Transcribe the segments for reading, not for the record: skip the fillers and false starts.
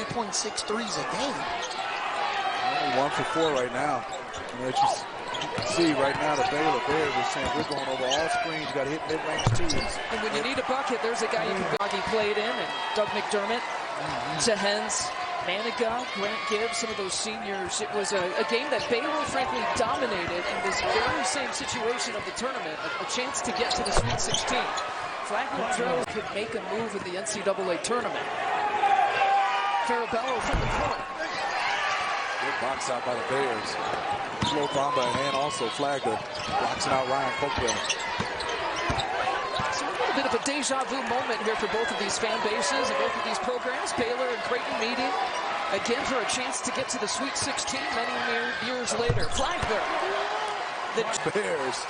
3.6 threes a game. Only 1 for 4 right now. And as you can see right now, the Baylor Bears are saying we're going over all screens, got to hit mid-range twos. And when you need a bucket, there's a guy you can go. He played in, and Doug McDermott, Sahens, Maniga, Grant Gibbs, some of those seniors. It was a game that Baylor, frankly, dominated in this very same situation of the tournament, a chance to get to the Sweet 16. Flagler could make a move in the NCAA tournament. Farabello from the corner. Good box out by the Bears. Slow Thamba and also Flagler boxing out Ryan Folkville. So a little bit of a deja vu moment here for both of these fan bases and both of these programs. Baylor and Creighton meeting again for a chance to get to the Sweet 16 many years later. Flagler. The Bears.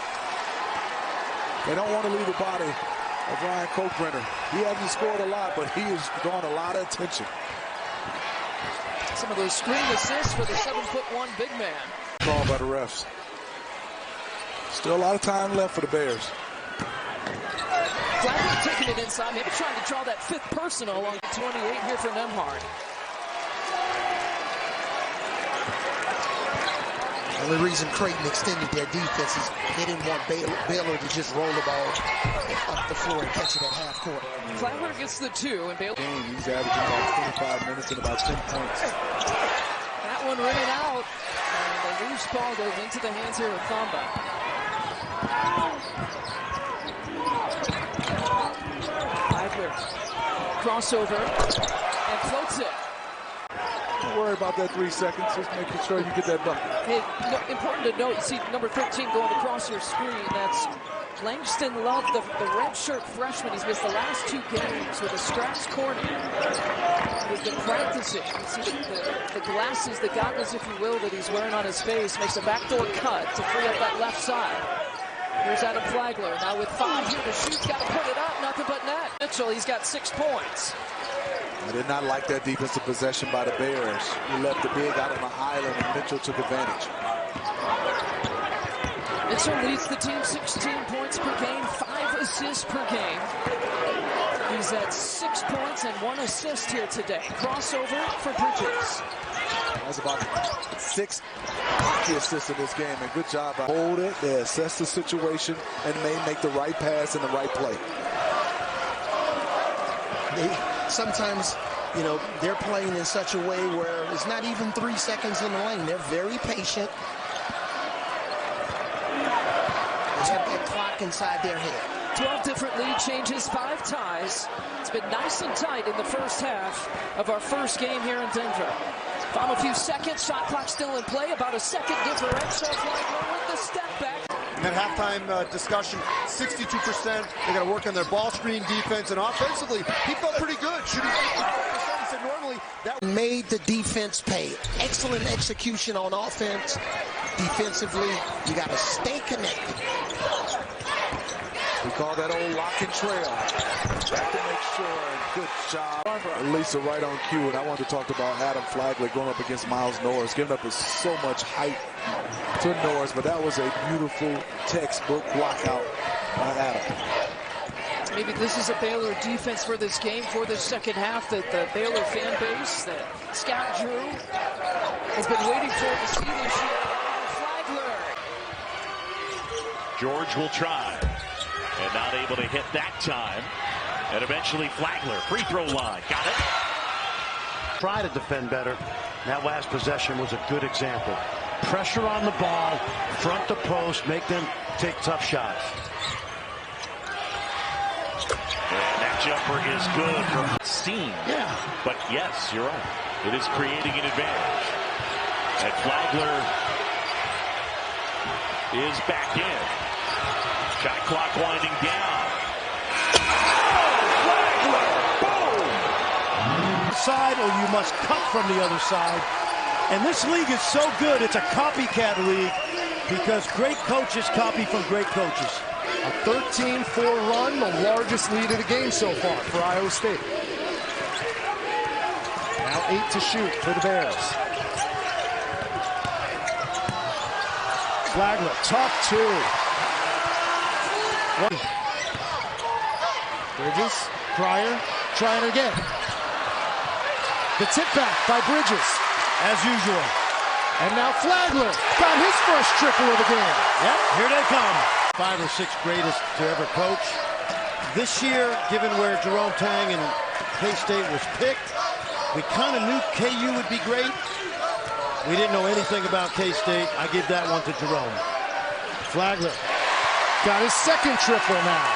They don't want to leave the body of Ryan Kokbrenner. He hasn't scored a lot, but he is drawing a lot of attention. Some of those screen assists for the 7'1" big man. Called by the refs. Still a lot of time left for the Bears. Flagler taking it inside, maybe trying to draw that fifth personal on 28 here for Nembhard. The only reason Creighton extended their defense is they didn't want Baylor to just roll the ball up the floor and catch it at half court. Flagler gets the 2, and Baylor. He's averaging about 25 minutes and about 10 points. That one running out, and the loose ball goes into the hands here of Thamba. Flagler, crossover, and floats it. Don't worry about that 3 seconds. Just making sure you get that bucket. Hey, important to note, you see number 13 going across your screen. That's Langston Love, the redshirt freshman. He's missed the last 2 games with a scratched cornea. He's been practicing. You see the glasses, the goggles, if you will, that he's wearing on his face. Makes a backdoor cut to free up that left side. Here's Adam Flagler. Now with 5 here to shoot, got to put it up. Nothing but net. Mitchell, he's got 6 points. I did not like that defensive possession by the Bears. He left the big out on the island, and Mitchell took advantage. Mitchell leads the team 16 points per game, 5 assists per game. He's at 6 points and 1 assist here today. Crossover for Bridges. That's about 6 hockey assists in this game, and good job. Hold it, they assess the situation, and may make the right pass in the right play. Sometimes, you know, they're playing in such a way where it's not even 3 seconds in the lane. They're very patient. They have that clock inside their head. 12 different lead changes, 5 ties. It's been nice and tight in the first half of our first game here in Denver. Final few seconds, shot clock still in play, about a second differential. Flagler with the step back. And that halftime discussion, 62%. They got to work on their ball screen defense, and offensively, he felt pretty good, shooting 54%. He said normally that made the defense pay. Excellent execution on offense. Defensively, you got to stay connected. We call that old lock and trail. Got to make sure. Good job. Lisa right on cue, and I wanted to talk about Adam Flagler going up against Miles Norris, giving up so much height to Norris, but that was a beautiful textbook blockout by Adam. Maybe this is a Baylor defense for this game, for this second half, that the Baylor fan base, that Scott Drew has been waiting for to see this year. Flagler. George will try, and not able to hit that time. And eventually Flagler, free throw line, got it. Try to defend better. That last possession was a good example. Pressure on the ball, front the post, make them take tough shots. And that jumper is good for Steen. Yeah. But yes, you're right. It is creating an advantage. And Flagler is back in. Shot clock winding down. Side, or you must cut from the other side. And this league is so good, it's a copycat league because great coaches copy from great coaches. a 13-4 run, the largest lead of the game so far for Iowa State. Now 8 to shoot for the Bears. Flagler, tough 2. Bridges, Pryor, trying again. The tip back by Bridges. As usual. And now Flagler got his first triple of the game. Yep, here they come. 5 or 6 greatest to ever coach. This year, given where Jerome Tang and K-State was picked, we kind of knew KU would be great. We didn't know anything about K-State. I give that one to Jerome. Flagler got his second triple now.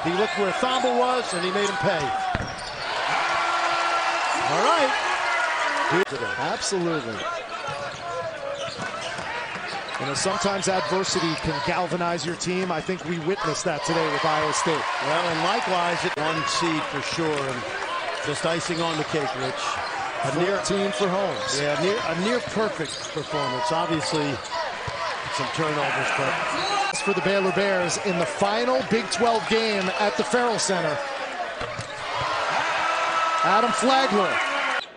He looked where Thamba was, and he made him pay. All right. Absolutely. You know, sometimes adversity can galvanize your team. I think we witnessed that today with Iowa State. Well, and likewise, at 1 seed for sure, and just icing on the cake, Rich. A near team for Holmes. Yeah, a near perfect performance. Obviously, some turnovers, but for the Baylor Bears in the final Big 12 game at the Farrell Center. Adam Flagler.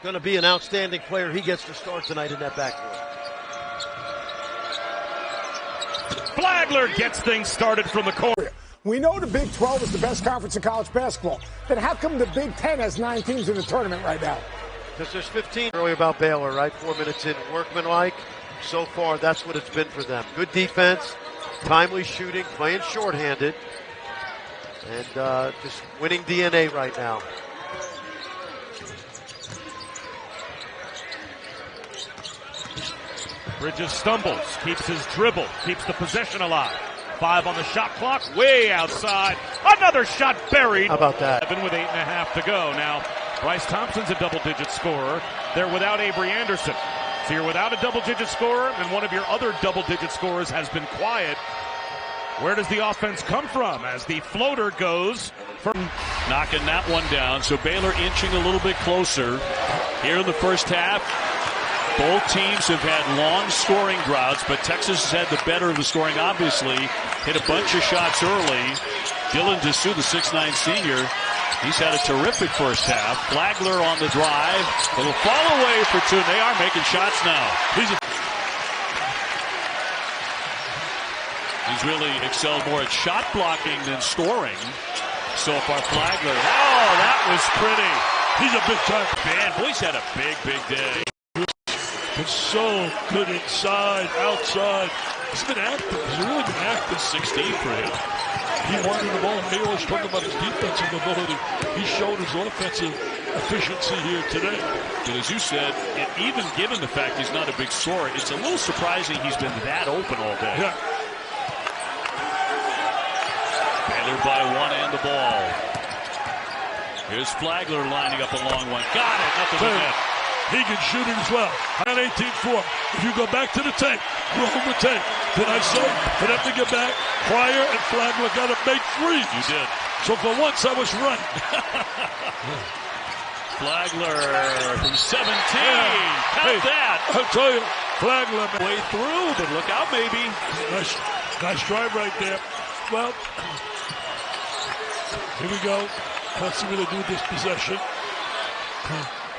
Going to be an outstanding player. He gets to start tonight in that backcourt. Flagler gets things started from the corner. We know the Big 12 is the best conference in college basketball. Then how come the Big 10 has 9 teams in the tournament right now? Because there's 15 earlier about Baylor, right? 4 minutes in, workmanlike. So far, that's what it's been for them. Good defense, timely shooting, playing shorthanded, and just winning DNA right now. Bridges stumbles, keeps his dribble, keeps the possession alive. 5 on the shot clock, way outside. Another shot buried. How about that? 7 with 8.5 to go. Now, Bryce Thompson's a double-digit scorer. They're without Avery Anderson. So you're without a double-digit scorer, and one of your other double-digit scorers has been quiet. Where does the offense come from as the floater goes for knocking that one down? So Baylor inching a little bit closer here in the first half. Both teams have had long scoring droughts, but Texas has had the better of the scoring, obviously. Hit a bunch of shots early. Dylan Dessou, the 6'9 senior, he's had a terrific first half. Flagler on the drive. Little fall away for 2. They are making shots now. He's really excelled more at shot blocking than scoring so far. Flagler. Oh, that was pretty. He's a big time man. Boy's had a big, big day. It's so good inside, outside. He's been active. He's really been active. 16 for him. He wanted the ball. They always talk about his defensive ability. He showed his offensive efficiency here today. But as you said, and even given the fact he's not a big scorer, it's a little surprising he's been that open all day. Yeah. Baylor by 1 and the ball. Here's Flagler lining up a long one. Got it. Nothing but net. Hegan shooting as well. On 18-4. If you go back to the tape, roll the tape. Did I say for them to get back? Pryor and Flagler got to make threes. You did. So for once, I was right. Flagler from 17. Count that. I'll tell you, Flagler. Way through, but look out, maybe. Nice drive right there. Well, here we go. Let's see what they do with this possession.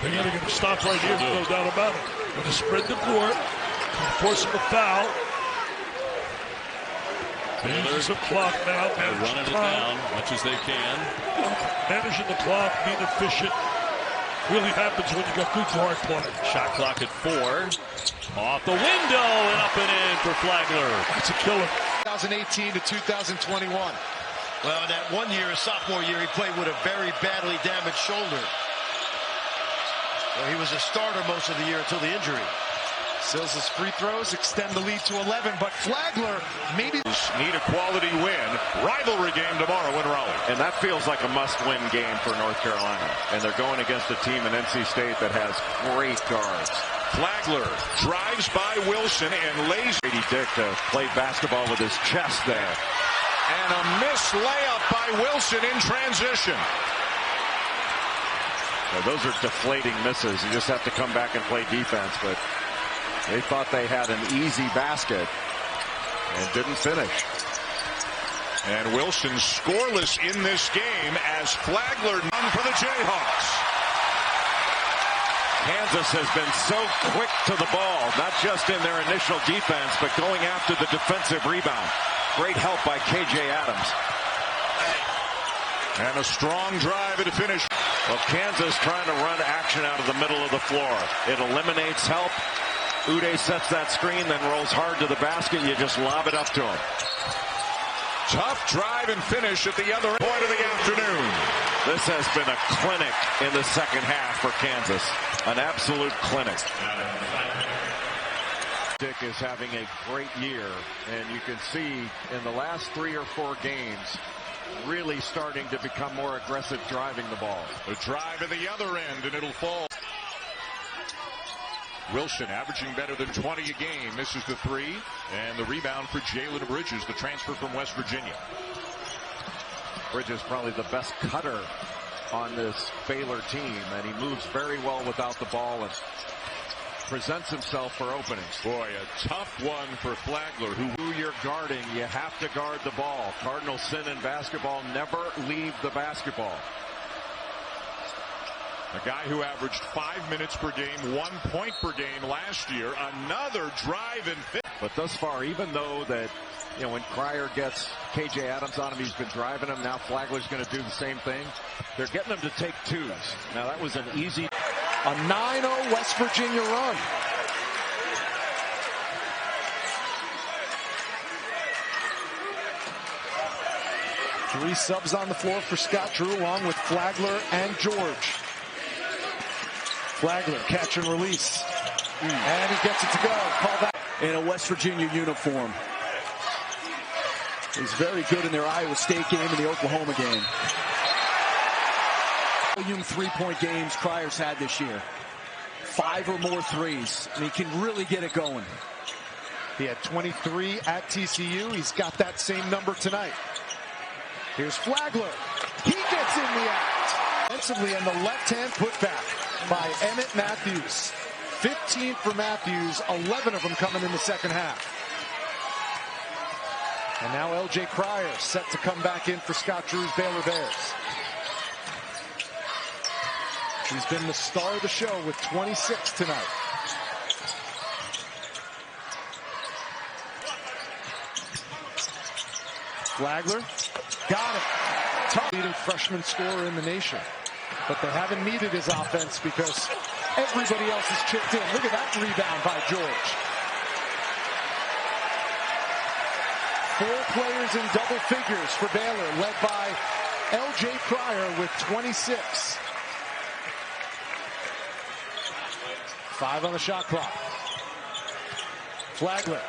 They're going to stop right here, no doubt about it. Going to spread the court, force a foul. Baylor some clock now. Running it down much as they can. Managing the clock, being efficient. Really happens when you got good guard play. Shot clock at 4. Off the window and up and in for Flagler. That's a killer. 2018 to 2021. Well, in that 1 year, his sophomore year, he played with a very badly damaged shoulder. Well, he was a starter most of the year until the injury. Sills' free throws extend the lead to 11, but Flagler maybe need a quality win. Rivalry game tomorrow in Raleigh. And that feels like a must-win game for North Carolina. And they're going against a team in NC State that has great guards. Flagler drives by Wilson and lays Brady Dick to play basketball with his chest there. And a missed layup by Wilson in transition. Now, those are deflating misses. You just have to come back and play defense, but they thought they had an easy basket and didn't finish. And Wilson scoreless in this game as Flagler none for the Jayhawks. Kansas has been so quick to the ball, not just in their initial defense, but going after the defensive rebound. Great help by KJ Adams. And a strong drive to finish. Well, Kansas trying to run action out of the middle of the floor. It eliminates help. Uday sets that screen, then rolls hard to the basket. You just lob it up to him. Tough drive and finish at the other point of the afternoon. This has been a clinic in the second half for Kansas. An absolute clinic. Dick is having a great year, and you can see in the last 3 or 4 games really starting to become more aggressive driving the ball. The drive at the other end, and it'll fall. Wilson averaging better than 20 a game, misses the 3, and the rebound for Jalen Bridges, the transfer from West Virginia. Bridges probably the best cutter on this Baylor team, and he moves very well without the ball and presents himself for openings. Boy, a tough one for Flagler. Who you're guarding, you have to guard the ball. Cardinal sin in basketball, never leave the basketball. A guy who averaged 5 minutes per game, 1 point per game last year. Another drive and fit. But thus far, even though that, you know, when Cryer gets KJ Adams on him, he's been driving him. Now Flagler's going to do the same thing. They're getting him to take 2s. Now that was an easy. A 9-0 West Virginia run. Three subs on the floor for Scott Drew, along with Flagler and George. Flagler, catch and release. And he gets it to go. Call that in a West Virginia uniform. He's very good in their Iowa State game and the Oklahoma game. Volume 3-point games Cryer's had this year. 5 or more threes. And he can really get it going. He had 23 at TCU. He's got that same number tonight. Here's Flagler. He gets in the act. Offensively on the left-hand putback by Emmett Matthews. 15 for Matthews, 11 of them coming in the second half. And now L.J. Cryer set to come back in for Scott Drew's Baylor Bears. He's been the star of the show with 26 tonight. Flagler got it. Top leading freshman scorer in the nation. But they haven't needed his offense because everybody else has chipped in. Look at that rebound by George. 4 players in double figures for Baylor, led by L.J. Cryer with 26. 5 on the shot clock. Flagler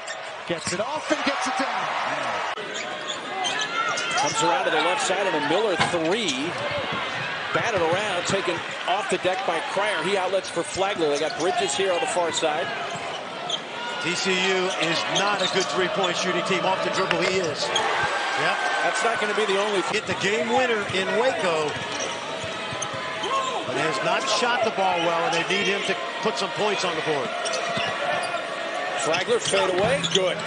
gets it off and gets it down. Comes around to the left side and a Miller 3. Batted around, taken off the deck by Cryer. He outlets for Flagler. They got Bridges here on the far side. TCU is not a good three-point shooting team. Off the dribble, he is. Yep. That's not going to be the only. Get the game winner in Waco. But has not shot the ball well, and they need him to put some points on the board. Flagler fade away. Good.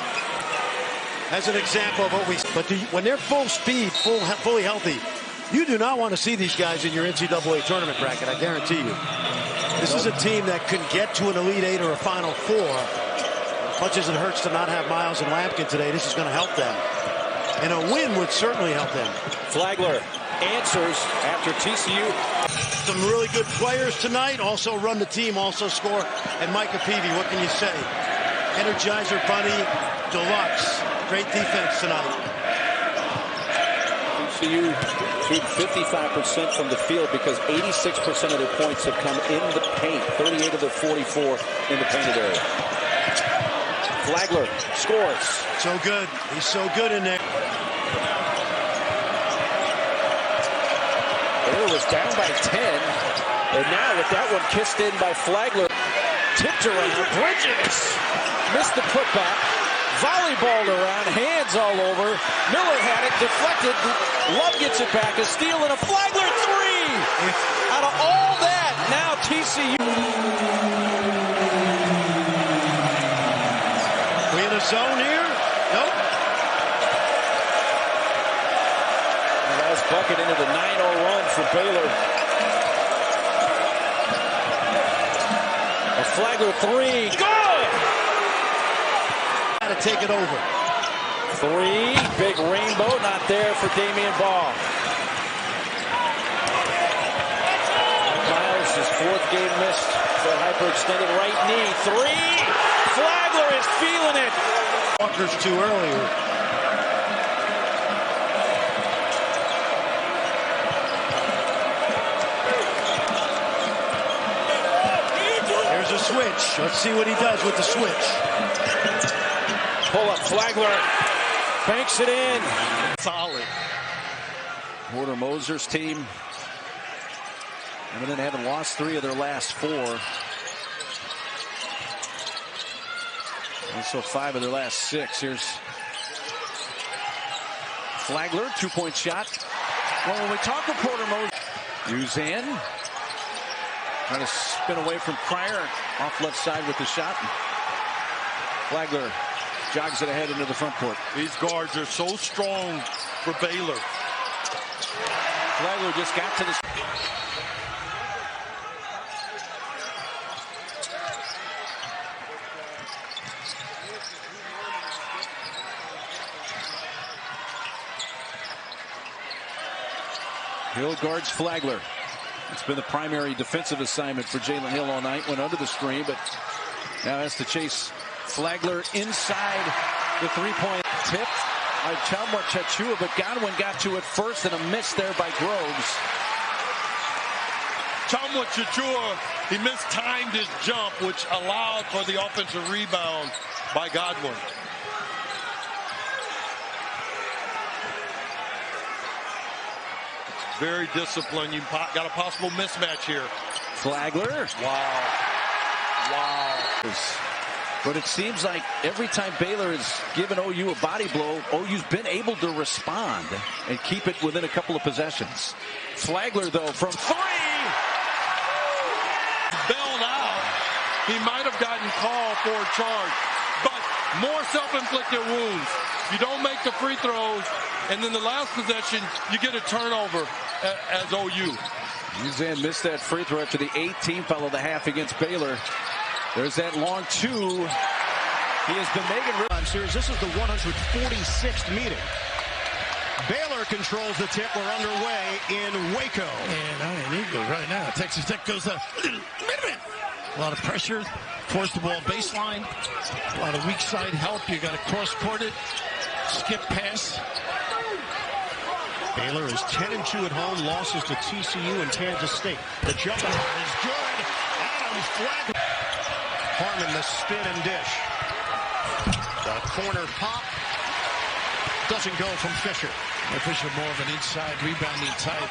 As an example of what we. But when they're full speed, fully healthy, you do not want to see these guys in your NCAA tournament bracket, I guarantee you. This is a team that can get to an Elite 8 or a Final 4. As much as it hurts to not have Miles and Lampkin today, this is going to help them. And a win would certainly help them. Flagler answers after TCU. Some really good players tonight. Also run the team, also score. And Micah Peavy, what can you say? Energizer Bunny Deluxe. Great defense tonight. TCU shoot 55% from the field because 86% of their points have come in the paint. 38 of the 44 in the painted area. Flagler scores. So good. He's so good in there. Baylor was down by 10. And now with that one kissed in by Flagler. Tipped around. Bridges missed the putback. Volleyballed around, hands all over. Miller had it, deflected. Love gets it back, a steal and a Flagler 3. Out of all that, now TCU. We in a zone here? Nope. Last bucket into the 9-0 run for Baylor. A Flagler 3, good! To take it over. 3, big rainbow, not there for Damian Ball. Fourth game missed. The hyperextended right knee. Three. Flagler is feeling it. Walker's too early. There's a switch. Let's see what he does with the switch. Pull up. Flagler banks it in. Solid. Porter Moser's team. And then haven't lost 3 of their last 4. And so 5 of their last 6. Here's Flagler, 2-point shot. Well, when we talk to Porter Moser, Uzan trying to spin away from Cryer off left side with the shot. Flagler jogs it ahead into the front court. These guards are so strong for Baylor. Flagler just got to the... Hill guards Flagler. It's been the primary defensive assignment for Jalen Hill all night. Went under the screen, but now has to chase Flagler inside the three-point tip by Chachua, but Godwin got to it first, and a miss there by Groves. Chachua, he mistimed his jump, which allowed for the offensive rebound by Godwin. Very disciplined. You got a possible mismatch here. Flagler. Wow. But it seems like every time Baylor has given OU a body blow, OU's been able to respond and keep it within a couple of possessions. Flagler, though, from 3. Bailed out. He might have gotten called for a charge, but more self-inflicted wounds. You don't make the free throws, and then the last possession, you get a turnover as OU. Uzan missed that free throw after the 18th foul of the half against Baylor. There's that long 2. He has been making series. This is the 146th meeting. Baylor controls the tip. We're underway in Waco. And Iron Eagle right now. Texas Tech goes up. A lot of pressure. Force the ball baseline. A lot of weak side help. You got to cross-court it. Skip pass. Baylor is 10-2 at home. Losses to TCU and Kansas State. The jump is good. Adam Flagler. Harmon the spin and dish. The corner pop. Doesn't go from Fisher. Fisher more of an inside rebounding type.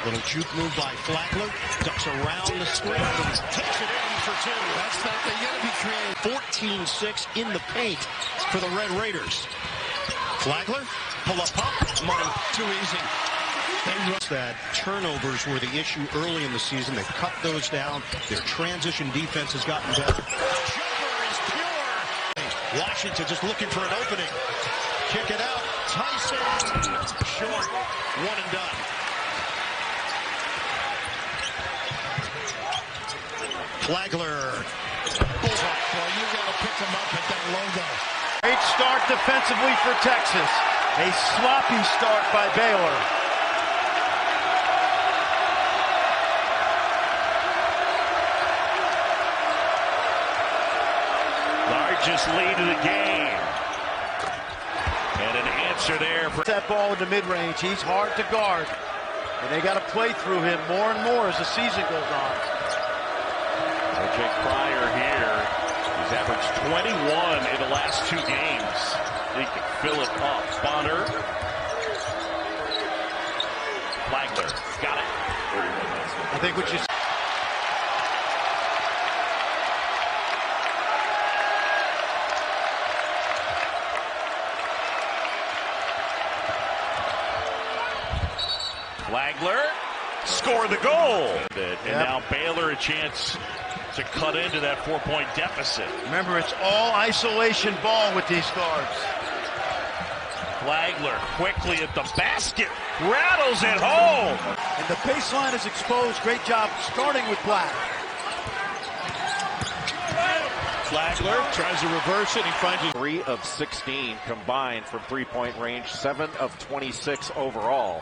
Little juke move by Flagler. Ducks around the screen. Takes it in for 2. That's not, they got to be creative. 14-6 in the paint for the Red Raiders. Flagler, pull up pop. Come on, too easy. That turnovers were the issue early in the season. They've cut those down. Their transition defense has gotten better. Jumper is pure. Washington just looking for an opening. Kick it out. Tyson. Short. One and done. Flagler. Bullseye. Well, you got to pick him up at that logo. Great start defensively for Texas. A sloppy start by Baylor. Largest lead of the game. And an answer there. That ball in the mid-range. He's hard to guard. And they got to play through him more and more as the season goes on. O.J. Cryer here. He's averaged 21 in the last 2 games. He can fill it up. Bonner. Flagler. Got it. I think what you... Flagler score the goal. And now Baylor a chance to cut into that 4-point deficit. Remember, it's all isolation ball with these guards. Flagler quickly at the basket. Rattles it home. And the baseline is exposed. Great job starting with Black. Flagler tries to reverse it. He finds it. 3 of 16 combined from three-point range, 7 of 26 overall.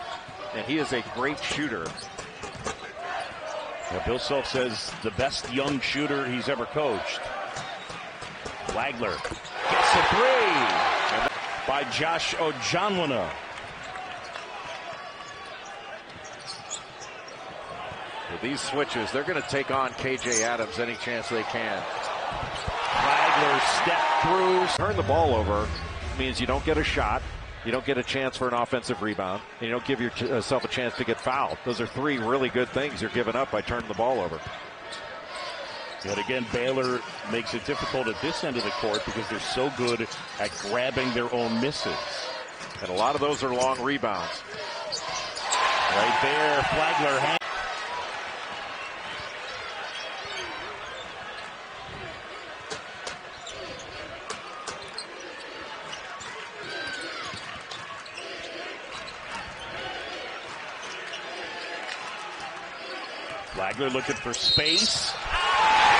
And he is a great shooter. Now, Bill Self says the best young shooter he's ever coached. Flagler gets a three by Josh Ojanwana. With these switches, they're going to take on KJ Adams any chance they can. Flagler step through. Turn the ball over means you don't get a shot, you don't get a chance for an offensive rebound, and you don't give yourself a chance to get fouled. Those are three really good things you're giving up by turning the ball over. But again, Baylor makes it difficult at this end of the court because they're so good at grabbing their own misses. And a lot of those are long rebounds. Right there, Flagler. Flagler looking for space.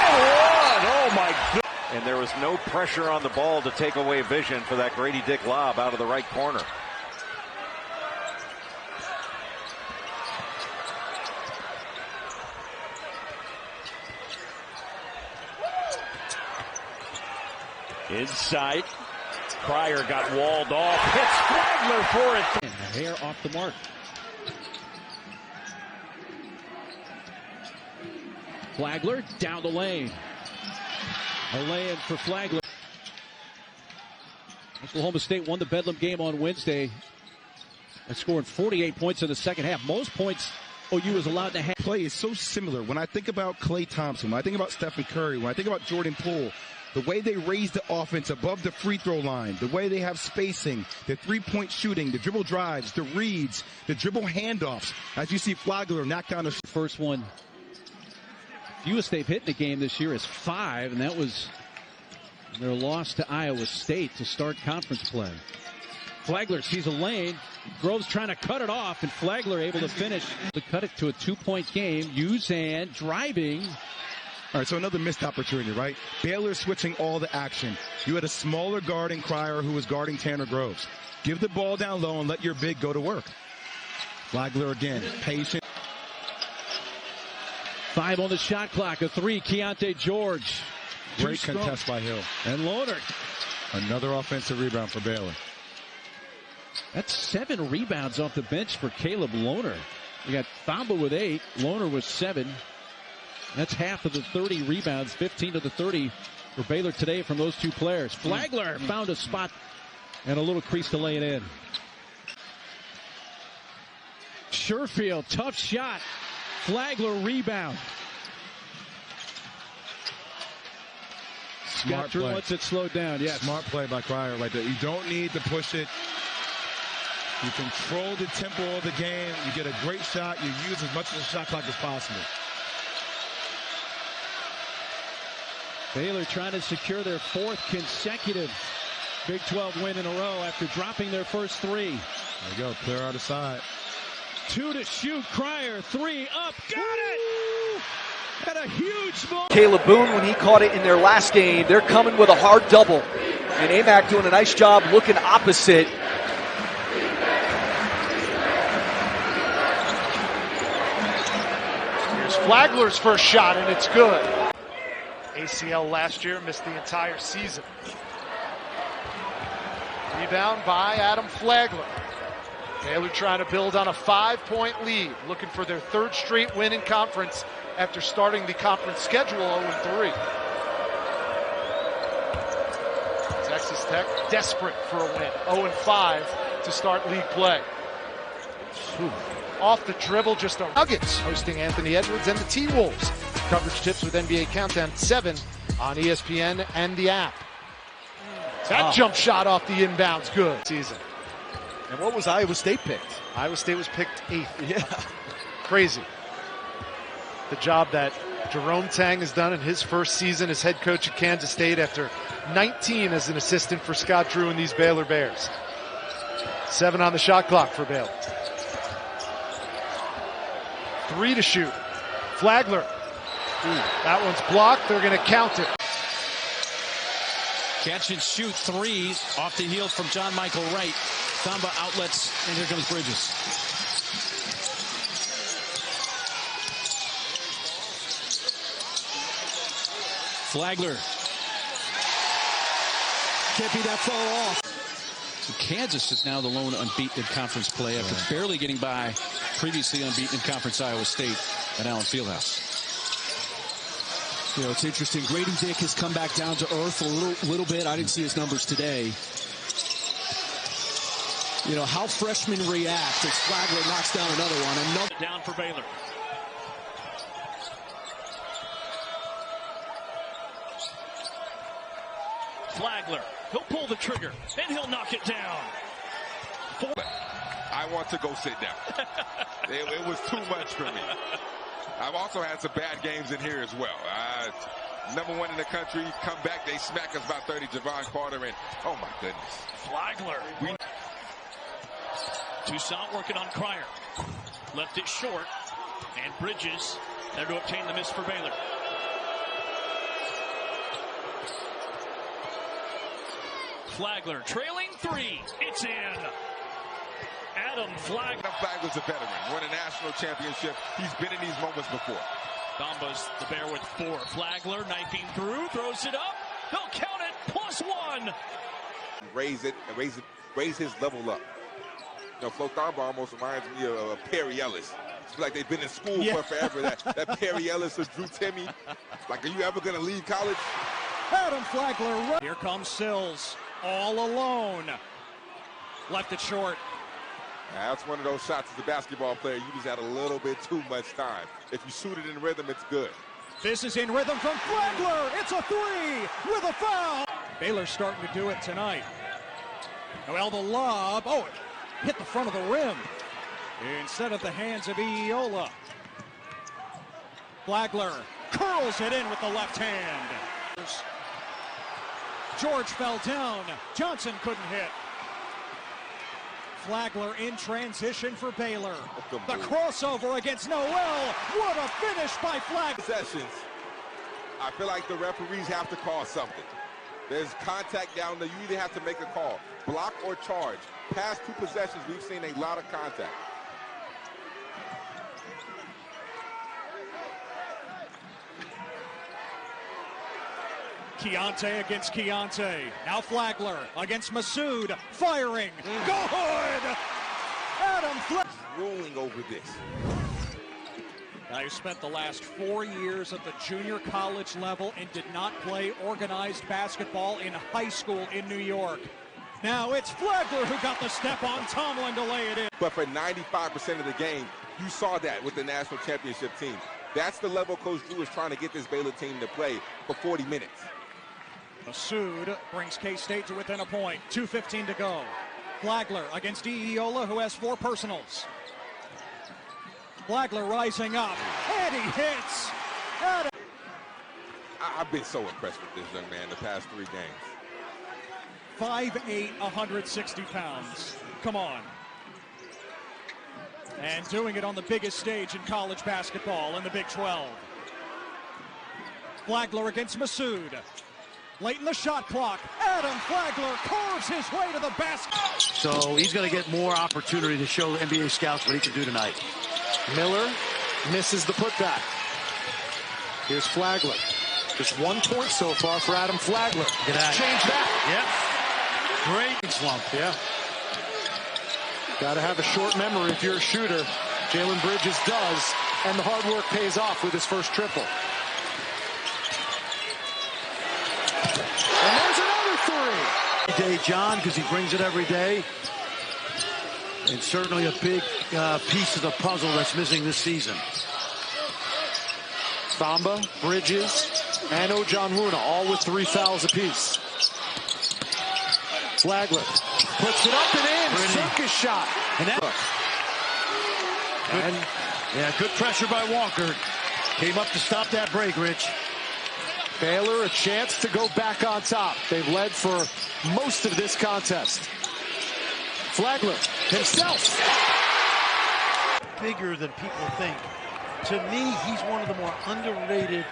Oh my goodness. And there was no pressure on the ball to take away vision for that Grady Dick lob out of the right corner. Inside. Cryer got walled off. Hits Flagler for it. Hair off the mark. Flagler down the lane. A lay-in for Flagler. Oklahoma State won the Bedlam game on Wednesday. They're scoring 48 points in the second half. Most points OU is allowed to have. Play is so similar. When I think about Klay Thompson, when I think about Stephen Curry, when I think about Jordan Poole, the way they raise the offense above the free throw line, the way they have spacing, the three-point shooting, the dribble drives, the reads, the dribble handoffs. As you see Flagler knock down the first one. Fewest they've hit in the game this year is 5, and that was their loss to Iowa State to start conference play. Flagler sees a lane. Groves trying to cut it off, and Flagler able to finish. To cut it to a 2-point game. Uzan driving. All right, so another missed opportunity, right? Baylor switching all the action. You had a smaller guard in Cryer who was guarding Tanner Groves. Give the ball down low and let your big go to work. Flagler again, patient. 5 on the shot clock. A 3, Keontae George. Great contest by Hill. And Lohner. Another offensive rebound for Baylor. That's 7 rebounds off the bench for Caleb Lohner. We got Thamba with 8. Lohner with 7. That's half of the 30 rebounds, 15 of the 30 for Baylor today from those two players. Flagler found a spot and a little crease to lay it in. Sherfield, tough shot. Flagler rebound. Smart Scott play. wants it slowed down. Yes. Smart play by Cryer right there. You don't need to push it. You control the tempo of the game. You get a great shot. You use as much of the shot clock as possible. Baylor trying to secure their 4th consecutive Big 12 win in a row after dropping their first 3. There you go. Clear out the side. 2 to shoot. Cryer, 3 up. Got it! Had a huge ball. Caleb Boone, when he caught it in their last game, they're coming with a hard double. And AMAC doing a nice job looking opposite. Here's Flagler's first shot, and it's good. ACL last year, missed the entire season. Rebound by Adam Flagler. Baylor trying to build on a 5-point lead, looking for their 3rd straight win in conference after starting the conference schedule 0-3. Texas Tech desperate for a win, 0-5 to start league play. Off the dribble, just a Nuggets hosting Anthony Edwards and the T-Wolves. Coverage tips with NBA Countdown at 7 on ESPN and the app. That jump shot off the inbounds, good. Season. And what was Iowa State picked? Iowa State was picked 8th. Yeah. Crazy. The job that Jerome Tang has done in his first season as head coach at Kansas State after 19 as an assistant for Scott Drew and these Baylor Bears. 7 on the shot clock for Baylor. 3 to shoot. Flagler. That one's blocked. They're going to count it. Catch and shoot 3 off the heel from John Michael Wright. Thamba outlets, and here comes Bridges. Flagler. Can't be that far off. So Kansas is now the lone unbeaten in conference play after barely getting by previously unbeaten in conference Iowa State at Allen Fieldhouse. You know, it's interesting. Grady Dick has come back down to earth a little bit. I didn't see his numbers today. You know, how freshmen react as Flagler knocks down another one. And down for Baylor. Flagler, he'll pull the trigger, and he'll knock it down. I want to go sit down. It was too much for me. I've also had some bad games in here as well. #1 in the country, come back, they smack us by 30, Javon Carter, and oh my goodness. Flagler. Toussaint working on Cryer. Left it short, and Bridges there to obtain the miss for Baylor. Flagler trailing 3. It's in. Adam Flagler. Flagler's a veteran. Won a national championship. He's been in these moments before. Gomba's the bear with 4. Flagler knifing through, throws it up. He'll count it, +1. Raise his level up. You know, Flo Thamba almost reminds me of Perry Ellis. It's like they've been in school for forever. That Perry Ellis or Drew Timme. Like, are you ever going to leave college? Adam Flagler. Here comes Sills, all alone. Left it short. Now, that's one of those shots as a basketball player. You just had a little bit too much time. If you shoot it in rhythm, it's good. This is in rhythm from Flagler. It's a 3 with a foul. Baylor's starting to do it tonight. Well, the lob. Oh, it hit the front of the rim instead of the hands of Iola. Flagler curls it in with the left hand. George fell down. Johnson couldn't hit. Flagler in transition for Baylor. The crossover against Noel. What a finish by Flagler. Possessions. I feel like the referees have to call something. There's contact down there. You either have to make a call, block or charge. Past 2 possessions, we've seen a lot of contact. Keontae against Keontae. Now Flagler against Masood. Firing. Good! Adam Flagler. Ruling over this. Now, he spent the last 4 years at the junior college level and did not play organized basketball in high school in New York. Now it's Flagler who got the step on Tomlin to lay it in. But for 95% of the game, you saw that with the national championship team. That's the level Coach Drew is trying to get this Baylor team to play for 40 minutes. Masood brings K-State to within a point. 2:15 to go. Flagler against Iola, who has 4 personals. Flagler rising up, and he hits. I've been so impressed with this young man the past 3 games. 5'8", 160 pounds. Come on. And doing it on the biggest stage in college basketball in the Big 12. Flagler against Masood. Late in the shot clock, Adam Flagler carves his way to the basket. So he's going to get more opportunity to show NBA scouts what he can do tonight. Miller misses the putback. Here's Flagler. Just 1 point so far for Adam Flagler. Look at that. Change back. Yep. Great slump. Yeah. Got to have a short memory if you're a shooter. Jalen Bridges does, and the hard work pays off with his first triple. And there's another 3. Day John, because he brings it every day. And certainly a big piece of the puzzle that's missing this season. Thamba, Bridges, and Ojanwuna, all with 3 fouls apiece. Flagler puts it up and in. Circus shot. And good pressure by Walker. Came up to stop that break, Rich. Baylor a chance to go back on top. They've led for most of this contest. Flagler himself. Bigger than people think. To me, he's one of the more underrated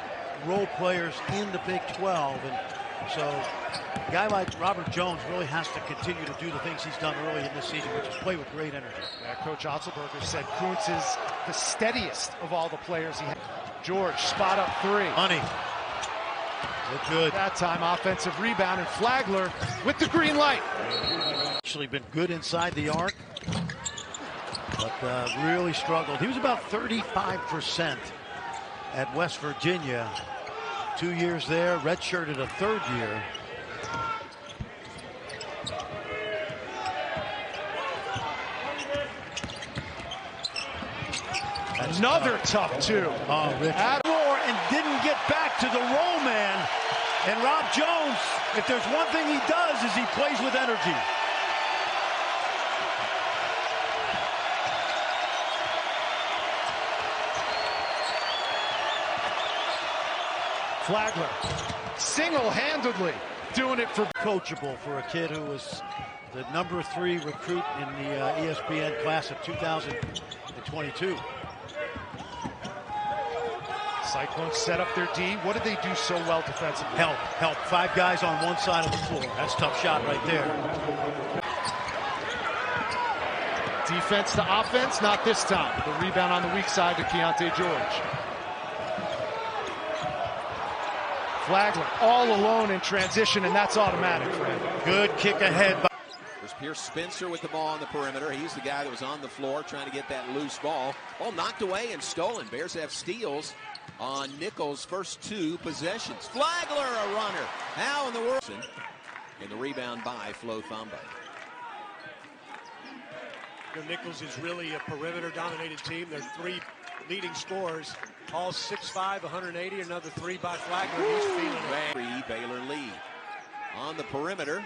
role players in the Big 12. And so a guy like Robert Jones really has to continue to do the things he's done early in this season, which is play with great energy. Yeah, Coach Otzelberger said Kuntz is the steadiest of all the players he had. George, spot up 3. Honey. Look good. That time, offensive rebound, and Flagler with the green light. Actually been good inside the arc, but really struggled. He was about 35% at West Virginia. 2 years there, redshirted a third year. Another tough two. Oh, Rich. And didn't get back to the roll man. And Rob Jones, if there's one thing he does, is he plays with energy. Flagler, single-handedly doing it for coachable for a kid who was the number 3 recruit in the ESPN class of 2022. Cyclones set up their D. What did they do so well defensively? Help. 5 guys on one side of the floor. That's a tough shot right there. Defense to offense, not this time. The rebound on the weak side to Keontae George. Flagler all alone in transition, and that's automatic for him. Good kick ahead. There's Pierce Spencer with the ball on the perimeter. He's the guy that was on the floor trying to get that loose ball. Ball knocked away and stolen. Bears have steals on Nichols' first 2 possessions. Flagler, a runner. How in the world? And the rebound by Flo Thamba. Nichols is really a perimeter-dominated team. There's 3 leading scorers, all 6'5", 180. Another 3 by Flagler. He's feeling it. Baylor lead. On the perimeter,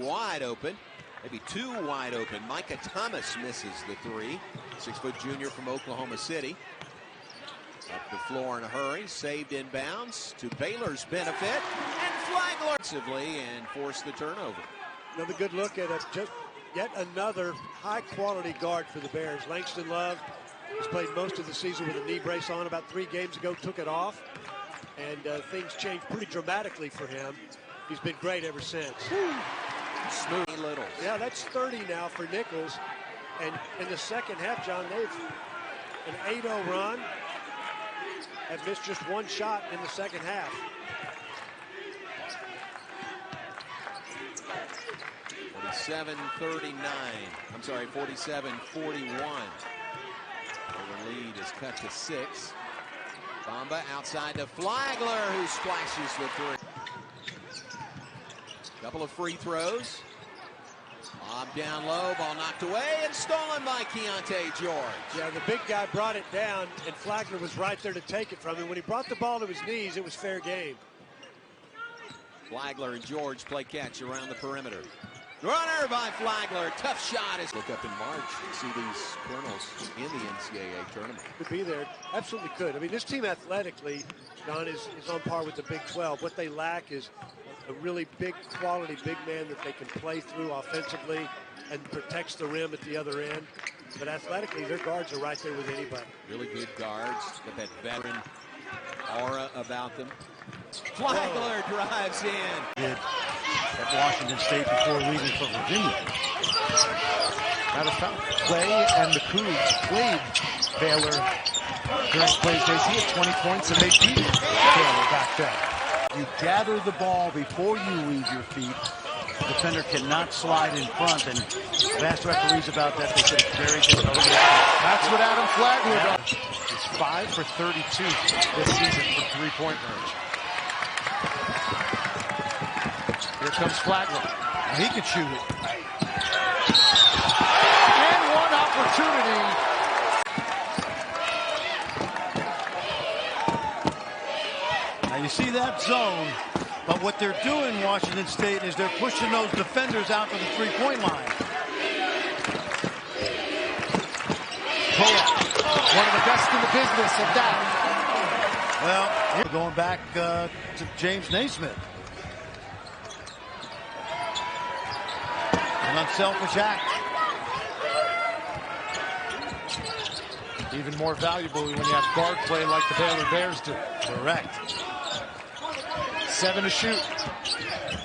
wide open. Maybe 2 wide open. Micah Thomas misses the 3. 6-foot junior from Oklahoma City. Up the floor in a hurry. Saved inbounds to Baylor's benefit. And Flagler offensively and forced the turnover. Another good look at just yet another high-quality guard for the Bears. Langston Love has played most of the season with a knee brace on. About 3 games ago, took it off. And things changed pretty dramatically for him. He's been great ever since. Smooth little. Yeah, that's 30 now for Nichols. And in the second half, John, they've an 8-0 run. Have missed just 1 shot in the second half. $47-39. I'm sorry, 47-41. The lead is cut to 6. Thamba outside to Flagler, who splashes the 3. Couple of free throws. Lob down low, ball knocked away and stolen by Keontae George. Yeah, the big guy brought it down, and Flagler was right there to take it from him. When he brought the ball to his knees, it was fair game. Flagler and George play catch around the perimeter. Runner by Flagler. Tough shot. Look up in March and see these Colonels in the NCAA tournament. Could be there. Absolutely could. I mean, this team athletically, Don, is on par with the Big 12. What they lack is a really big quality big man that they can play through offensively and protects the rim at the other end. But athletically, their guards are right there with anybody. Really good guards. Got that veteran aura about them. Flagler drives in. Did at Washington State before leaving for Virginia. Matter of fact, Clay and the Cougs played Baylor during Clay's days. He had 20 points and they beat Baylor back then. You gather the ball before you leave your feet. The defender cannot slide in front, and asked referees about that. They said it's very difficult. That's what Adam Flagler does. He's 5 for 32 this season from 3-point range. Here comes Flagler. He can shoot it. And 1 opportunity. Now you see that zone, but what they're doing, Washington State, is they're pushing those defenders out to the 3-point line. One of the best in the business at that. Well, we're going back to James Naismith. An unselfish act. Even more valuable when you have guard play like the Baylor Bears do. Correct. 7 to shoot.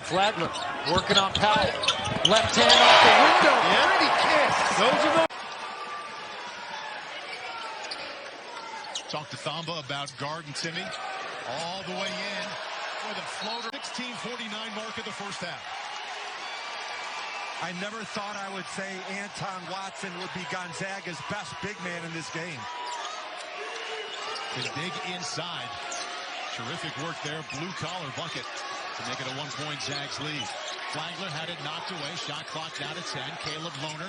Flagler working on Powell. Left hand off the window. Yeah. Pretty kiss. Those are the Talk to Thamba about guarding Timmy all the way in with a floater. 16:49 mark of the first half. I never thought I would say Anton Watson would be Gonzaga's best big man in this game. His big inside. Terrific work there. Blue collar bucket to make it a 1-point Zags lead. Flagler had it knocked away. Shot clock now to 10. Caleb Lohner,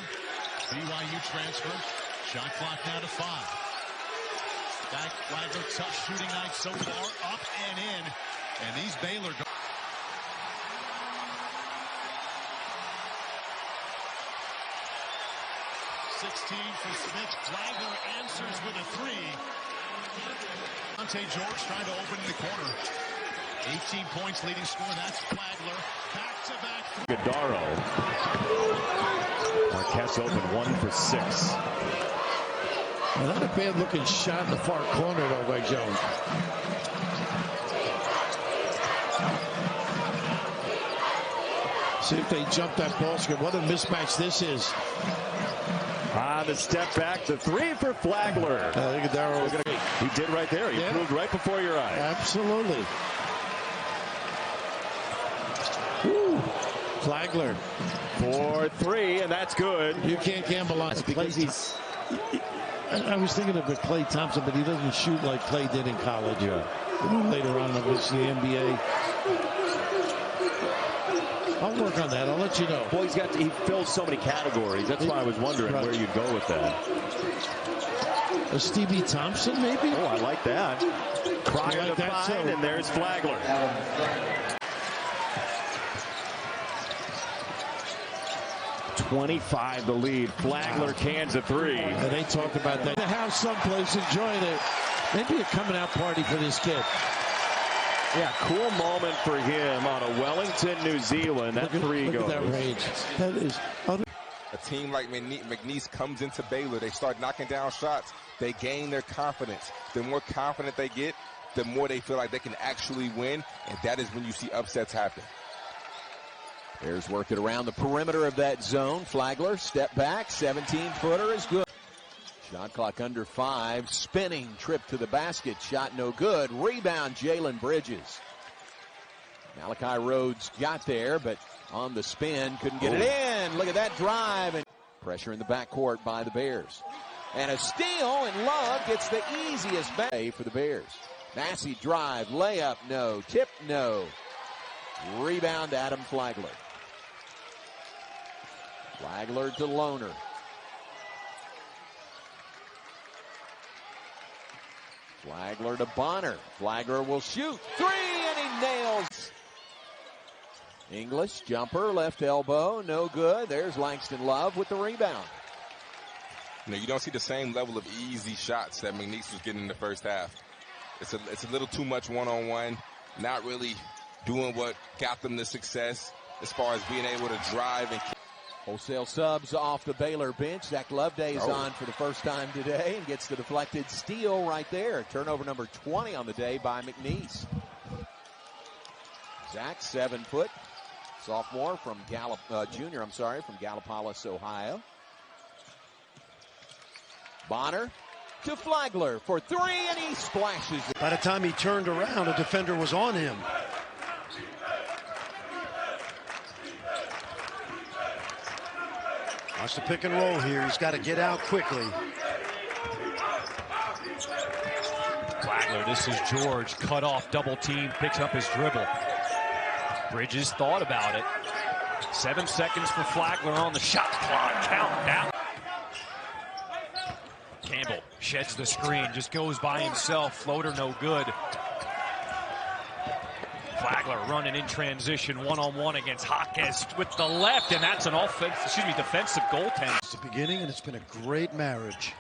BYU transfer. Shot clock now to 5. Back Flagler, tough shooting night so far. Up and in. And these Baylor. 16 for Smith. Flagler answers with a 3. Dante George trying to open in the corner. 18 points leading score. That's Flagler. Back-to-back. Gadaro. Marquez open 1 for 6. Not a bad looking shot in the far corner though by Jones. See if they jump that ball screen. What a mismatch this is. The step back, the 3 for Flagler. Look at Darrow. He did right there. He proved right before your eyes. Absolutely. Woo. Flagler. For 3, and that's good. You can't gamble on it because he's. I was thinking of Klay Thompson, but he doesn't shoot like Klay did in college. Yeah. Later on, it was the NBA. I'll work on that. I'll let you know. Boy, he fills so many categories. That's why I was wondering where you'd go with that. A Stevie Thompson, maybe? Oh, I like that. Prior to 5, and there's Flagler. .25 the lead. Flagler cans a 3. And they talk about that. The house someplace enjoying it. Maybe a coming out party for this kid. Yeah, cool moment for him on a Wellington, New Zealand. That 3 goes. Look at that range. That is. A team like McNeese comes into Baylor. They start knocking down shots. They gain their confidence. The more confident they get, the more they feel like they can actually win. And that is when you see upsets happen. Bears work it around the perimeter of that zone. Flagler, step back, 17-footer is good. Shot clock under 5. Spinning trip to the basket. Shot no good. Rebound, Jalen Bridges. Malachi Rhodes got there, but on the spin, couldn't get it in. Look at that drive. And pressure in the backcourt by the Bears. And a steal, and Love gets the easiest bay for the Bears. Massey drive, layup, no. Tip, no. Rebound, Adam Flagler. Flagler to Lohner. Flagler to Bonner. Flagler will shoot. 3, and he nails. English, jumper, left elbow, no good. There's Langston Love with the rebound. You know, you don't see the same level of easy shots that McNeese was getting in the first half. It's a little too much one-on-one, not really doing what got them the success as far as being able to drive and. Wholesale subs off the Baylor bench. Zach Loveday is on for the first time today and gets the deflected steal right there. Turnover number 20 on the day by McNeese. Zach, 7 foot. Sophomore from junior, from Gallipolis, Ohio. Bonner to Flagler for 3, and he splashes it. By the time he turned around, a defender was on him. Watch the pick and roll here. He's got to get out quickly. Flagler, this is George. Cut off, double team, picks up his dribble. Bridges thought about it. 7 seconds for Flagler on the shot clock. Count now. Campbell sheds the screen, just goes by himself. Floater no good. Flagler running in transition, one-on-one against Jaquez with the left, and that's an defensive goaltender. It's the beginning, and it's been a great marriage.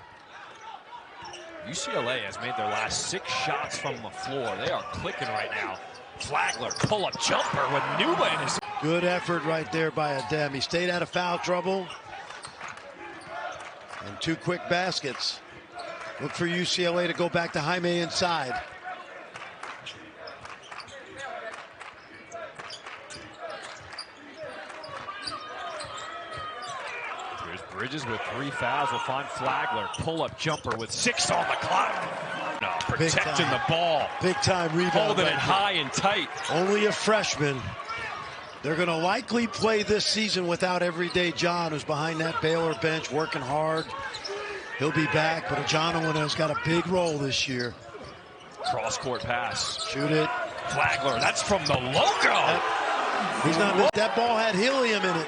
UCLA has made their last 6 shots from the floor. They are clicking right now. Flagler, pull-up jumper with Nuba in his... Good effort right there by Adem. He stayed out of foul trouble. And 2 quick baskets. Look for UCLA to go back to Jaime inside. Bridges with 3 fouls will find Flagler. Pull-up jumper with 6 on the clock. No, protecting the ball. Big time rebound. Holding it high and tight. Only a freshman. They're going to likely play this season without Everyday John, who's behind that Baylor bench working hard. He'll be back, but John has got a big role this year. Cross-court pass. Shoot it. Flagler, that's from the logo. He's not. That ball had helium in it.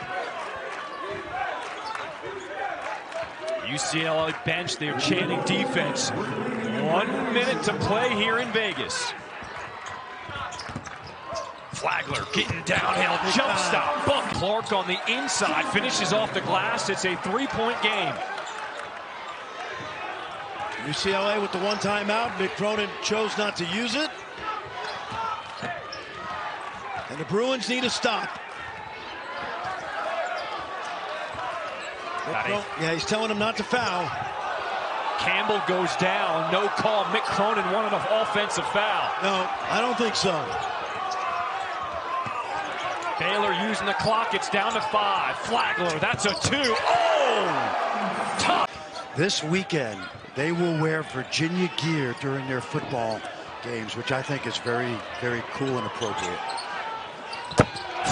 UCLA bench, they're chanting defense. 1 minute to play here in Vegas. Flagler getting downhill, jump stop, bump. Clark on the inside, finishes off the glass. It's a three-point game. UCLA with the one timeout. Mick Cronin chose not to use it. And the Bruins need a stop. Yeah, he's telling him not to foul. Campbell goes down, no call. Mick Cronin wanted an offensive foul. No, I don't think so. Baylor using the clock, it's down to 5. Flagler, that's a 2. Oh! Tough. This weekend, they will wear Virginia gear during their football games, which I think is very, very cool and appropriate.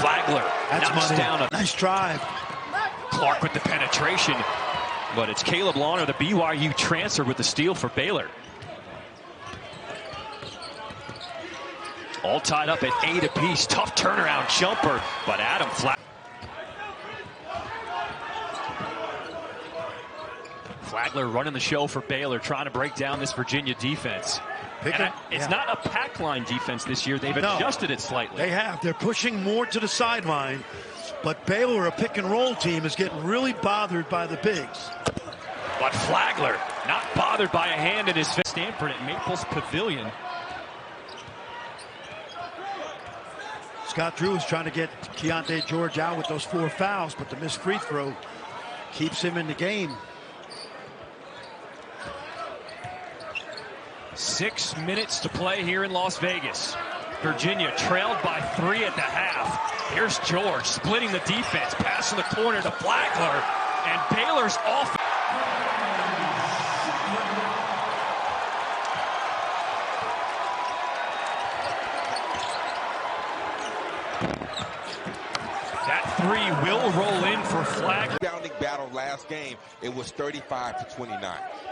Flagler knocks down a nice drive. Clark with the penetration, but it's Caleb Lawner, the BYU transfer, with the steal for Baylor. All tied up at 8 apiece. Tough turnaround jumper, but Adam Flagler running the show for Baylor, trying to break down this Virginia defense. It's not a pack line defense this year. They've adjusted it slightly. They have. They're pushing more to the sideline. But Baylor, a pick and roll team, is getting really bothered by the bigs. But Flagler not bothered by a hand in his face. Stanford at Maples Pavilion. Scott Drew is trying to get Keontae George out with those 4 fouls, but the missed free throw keeps him in the game. 6 minutes to play here in Las Vegas. Virginia trailed by 3 at the half. Here's George splitting the defense, passing the corner to Flagler, and Baylor's off. That 3 will roll in for Flagler. Rebounding battle last game, it was 35-29.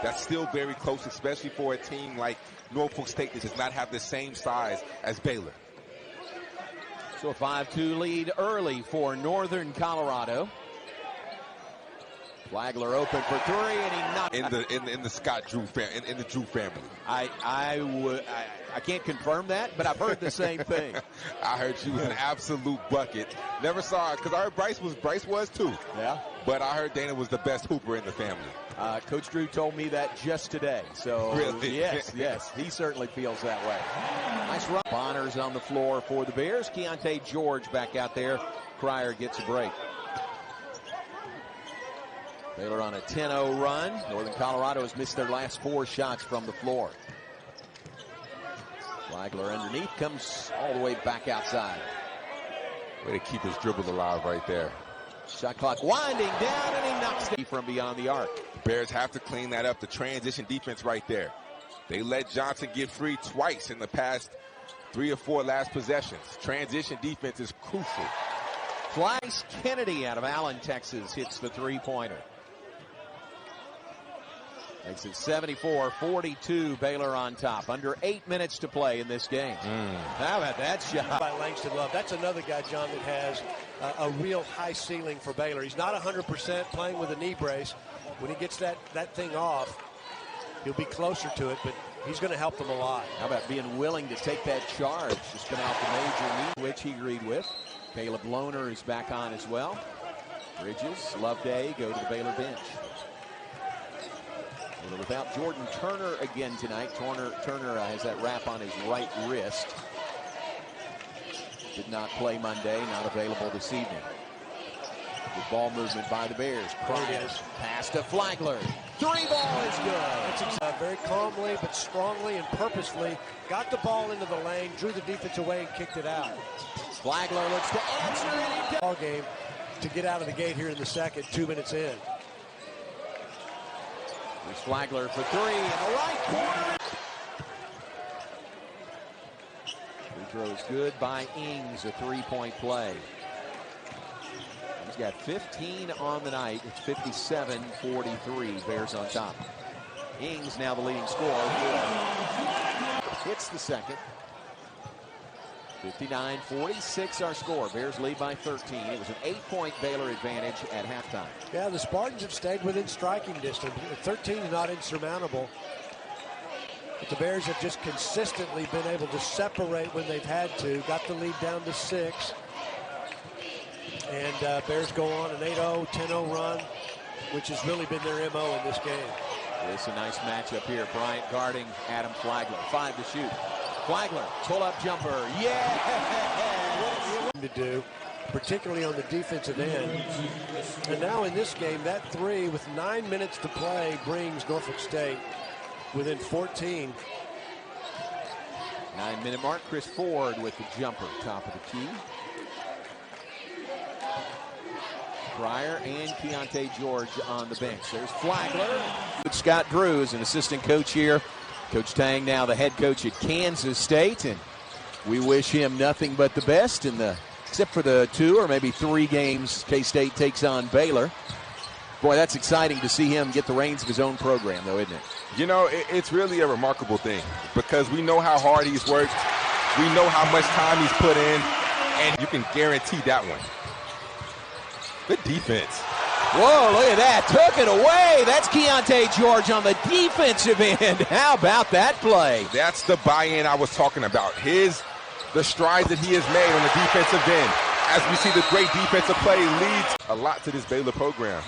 That's still very close, especially for a team like Norfolk State that does not have the same size as Baylor. So a 5-2 lead early for Northern Colorado. Flagler open for 3, and he knocked in the Scott Drew in the Drew family. I can't confirm that, but I've heard the same thing. I heard she was an absolute bucket. Never saw her because I heard Bryce was too. Yeah. But I heard Dana was the best hooper in the family. Coach Drew told me that just today. So really? yes, he certainly feels that way. Nice run. Bonner's on the floor for the Bears. Keontae George back out there. Cryer gets a break. Baylor on a 10-0 run. Northern Colorado has missed their last 4 shots from the floor. Flagler underneath, comes all the way back outside. Way to keep his dribble alive right there. Shot clock winding down, and he knocks it from beyond the arc. Bears have to clean that up. The transition defense right there. They let Johnson get free twice in the past 3 or 4 last possessions. Transition defense is crucial. Bryce Kennedy out of Allen, Texas, hits the 3-pointer. Makes it 74-42, Baylor on top. Under 8 minutes to play in this game. How about that shot? By Langston Love. That's another guy, John, that has a real high ceiling for Baylor. He's not 100% playing with a knee brace. When he gets that thing off, he'll be closer to it, but he's going to help them a lot. How about being willing to take that charge? Just been out the major knee, which he agreed with. Caleb Lohner is back on as well. Bridges, Loveday go to the Baylor bench. Without Jordan Turner again tonight. Turner has that wrap on his right wrist. Did not play Monday, not available this evening. Good ball movement by the Bears. Pass to Flagler. 3-ball is good. That's very calmly but strongly and purposefully got the ball into the lane, drew the defense away, and kicked it out. Flagler looks to answer, and he does. Ball game to get out of the gate here in the second, 2 minutes in. There's Flagler for 3 in the right corner. throw is good by Ings, a three-point play. He's got 15 on the night. It's 57-43. Bears on top. Ings now the leading scorer. Hits the second. 59-46 our score. Bears lead by 13. It was an 8-point Baylor advantage at halftime. Yeah, the Spartans have stayed within striking distance. 13 is not insurmountable. But the Bears have just consistently been able to separate when they've had to. Got the lead down to 6. And Bears go on an 8-0, 10-0 run, which has really been their MO in this game. It's a nice matchup here. Bryant guarding Adam Flagler. 5 to shoot. Flagler, pull-up jumper. Yeah! To do, particularly on the defensive end. And now in this game, that 3 with 9 minutes to play brings Norfolk State within 14. 9-minute mark. Chris Ford with the jumper, top of the key. Pryor and Keontae George on the bench. There's Flagler. Scott Drew is an assistant coach here. Coach Tang now the head coach at Kansas State, and we wish him nothing but the best except for the 2 or maybe 3 games K-State takes on Baylor. Boy, that's exciting to see him get the reins of his own program, though, isn't it? You know, it's really a remarkable thing because we know how hard he's worked. We know how much time he's put in, and you can guarantee that one. Good defense. Whoa, look at that. Took it away. That's Keontae George on the defensive end. How about that play? That's the buy-in I was talking about. The strides that he has made on the defensive end. As we see the great defensive play leads a lot to this Baylor program.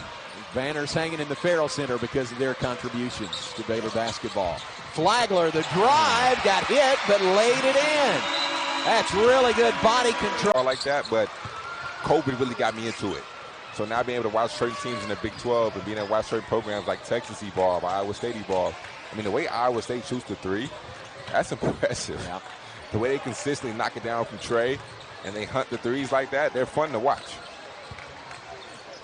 Banners hanging in the Farrell Center because of their contributions to Baylor basketball. Flagler, the drive, got hit, but laid it in. That's really good body control. I like that, but COVID really got me into it. So now being able to watch certain teams in the Big 12 and being able to watch certain programs like Texas E-ball, Iowa State E-ball. I mean, the way Iowa State shoots the 3, that's impressive. Yeah. The way they consistently knock it down from Trey and they hunt the 3s like that, they're fun to watch.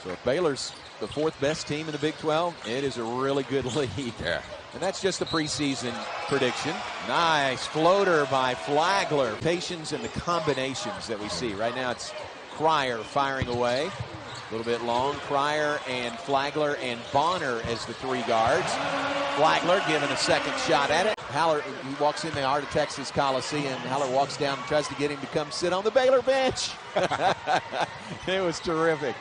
So if Baylor's the 4th best team in the Big 12, it is a really good league. Yeah. And that's just the preseason prediction. Nice floater by Flagler. Patience and the combinations that we see. Right now it's Pryor firing away. A little bit long. Pryor and Flagler and Bonner as the 3 guards. Flagler given a second shot at it. Haller, he walks in the Heart of Texas Coliseum. Haller walks down and tries to get him to come sit on the Baylor bench. It was terrific.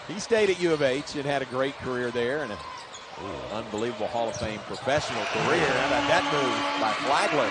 He stayed at U of H and had a great career there and an unbelievable Hall of Fame professional career. How about that move by Flagler?